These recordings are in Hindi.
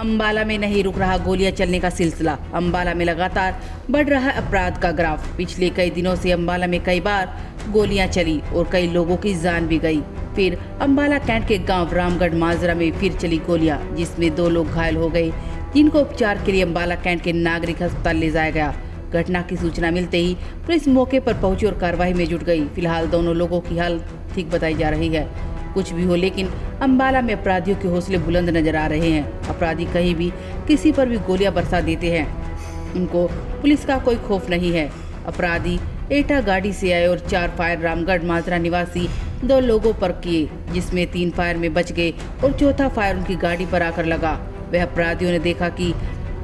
अंबाला में नहीं रुक रहा गोलियां चलने का सिलसिला। अंबाला में लगातार बढ़ रहा है अपराध का ग्राफ। पिछले कई दिनों से अंबाला में कई बार गोलियां चली और कई लोगों की जान भी गई। फिर अंबाला कैंट के गांव रामगढ़ माजरा में फिर चली गोलियां, जिसमें 2 लोग घायल हो गए, जिनको उपचार के लिए अंबाला कैंट के नागरिक अस्पताल ले जाया गया। घटना की सूचना मिलते ही पुलिस मौके पर पहुंची और कार्रवाई में जुट गई। फिलहाल दोनों लोगों की हालत ठीक बताई जा रही है। कुछ भी हो, लेकिन अंबाला में अपराधियों के हौसले बुलंद नजर आ रहे हैं। अपराधी कहीं भी किसी पर भी गोलियां बरसा देते हैं। उनको पुलिस का कोई खौफ नहीं है। अपराधी एटा गाड़ी से आए और 4 फायर रामगढ़ माजरा निवासी 2 लोगों पर किए, जिसमें 3 फायर में बच गए और चौथा फायर उनकी गाड़ी पर आकर लगा। वह अपराधियों ने देखा कि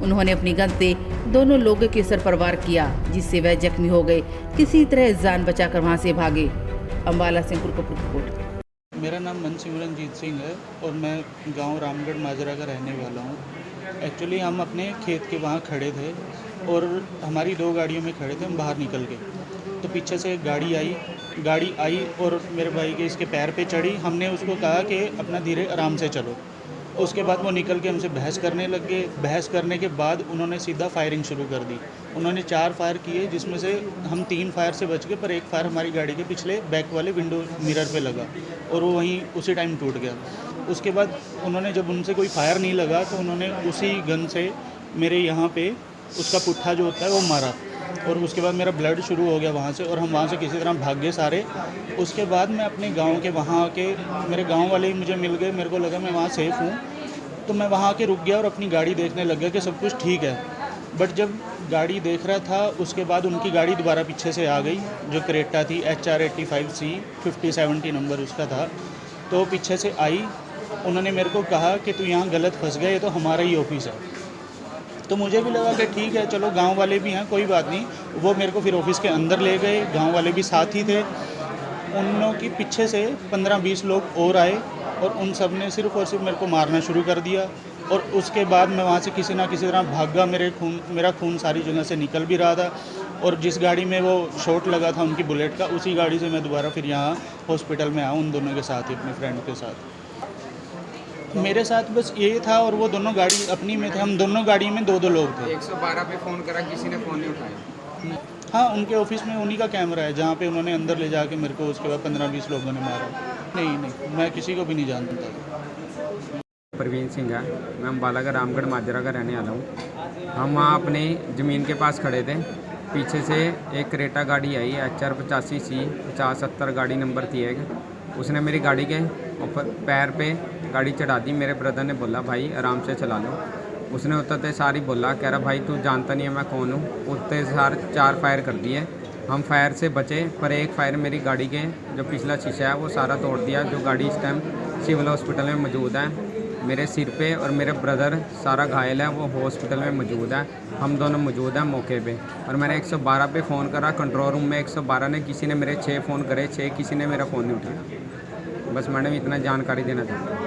उन्होंने अपनी गन से दोनों लोगों के सर पर वार किया, जिससे वह जख्मी हो गए। किसी तरह जान बचाकर वहां से भागे। अंबाला से रिपोर्ट। मेरा नाम मनसिमरनजीत सिंह है और मैं गांव रामगढ़ माजरा का रहने वाला हूं। एक्चुअली हम अपने खेत के वहां खड़े थे और हमारी 2 गाड़ियों में खड़े थे। हम बाहर निकल गए तो पीछे से एक गाड़ी आई और मेरे भाई के इसके पैर पे चढ़ी। हमने उसको कहा कि अपना धीरे आराम से चलो। उसके बाद वो निकल के हमसे बहस करने लग गए। बहस करने के बाद उन्होंने सीधा फायरिंग शुरू कर दी। उन्होंने 4 फायर किए, जिसमें से हम 3 फायर से बच गए, पर एक फायर हमारी गाड़ी के पिछले बैक वाले विंडो मिरर पे लगा और वो वहीं उसी टाइम टूट गया। उसके बाद उन्होंने, जब उनसे कोई फायर नहीं लगा, तो उन्होंने उसी गन से मेरे यहाँ पे उसका पुट्ठा जो होता है वो मारा और उसके बाद मेरा ब्लड शुरू हो गया वहाँ से और हम वहाँ से किसी तरह भाग गए सारे। उसके बाद मैं अपने गांव के वहाँ आके, मेरे गांव वाले ही मुझे मिल गए, मेरे को लगा मैं वहाँ सेफ़ हूँ, तो मैं वहाँ आके रुक गया और अपनी गाड़ी देखने लग गया कि सब कुछ ठीक है। बट जब गाड़ी देख रहा था, उसके बाद उनकी गाड़ी दोबारा पीछे से आ गई, जो क्रेटा थी HR 85C 5070 नंबर उसका था। तो पीछे से आई, उन्होंने मेरे को कहा कि तू यहाँ गलत फंस गया, ये तो हमारा ही ऑफिस है। तो मुझे भी लगा कि ठीक है, चलो गांव वाले भी हैं, कोई बात नहीं। वो मेरे को फिर ऑफिस के अंदर ले गए, गांव वाले भी साथ ही थे। उन लोगों की पीछे से 15-20 लोग और आए और उन सब ने सिर्फ और सिर्फ मेरे को मारना शुरू कर दिया। और उसके बाद मैं वहाँ से किसी ना किसी तरह भागा। मेरा खून सारी जगह से निकल भी रहा था और जिस गाड़ी में वो शॉट लगा था उनकी बुलेट का, उसी गाड़ी से मैं दोबारा फिर यहाँ हॉस्पिटल में आया उन दोनों के साथ ही, अपने फ्रेंड के साथ। मेरे साथ बस ये था और वो दोनों गाड़ी अपनी में थे। हम दोनों गाड़ी में 2-2 लोग थे। 112 पे फ़ोन करा, किसी ने फ़ोन नहीं उठाया? हाँ, उनके ऑफिस में उन्हीं का कैमरा है, जहाँ पे उन्होंने अंदर ले जाके मेरे को उसके बाद 15-20 लोगों ने मारा। नहीं, मैं किसी को भी नहीं जानता। प्रवीण सिंह है, मैं अम्बाला का रामगढ़ माजरा का रहने वाला हूँ। हम वहाँ अपनी ज़मीन के पास खड़े थे। पीछे से एक क्रेटा गाड़ी आई, HR 85C 5070 गाड़ी नंबर थी एक। उसने मेरी गाड़ी के ऊपर पैर पे गाड़ी चढ़ा दी। मेरे ब्रदर ने बोला भाई आराम से चला लो। उसने उतरते सारी बोला, कह रहा भाई तू जानता नहीं है मैं कौन हूँ। उतरते सार 4 फायर कर दिए। हम फायर से बचे, पर एक फायर मेरी गाड़ी के जो पिछला शीशा है वो सारा तोड़ दिया। जो गाड़ी इस टाइम सिविल हॉस्पिटल में मौजूद है। मेरे सिर पे और मेरे ब्रदर सारा घायल है, वो हॉस्पिटल में मौजूद है। हम दोनों मौजूद हैं मौके पे। और मैंने 112 पे फ़ोन करा, कंट्रोल रूम में 112 ने, किसी ने मेरे 6 फ़ोन करे, 6 किसी ने मेरा फ़ोन नहीं उठाया। बस मैडम इतना जानकारी देना चाहता हूँ।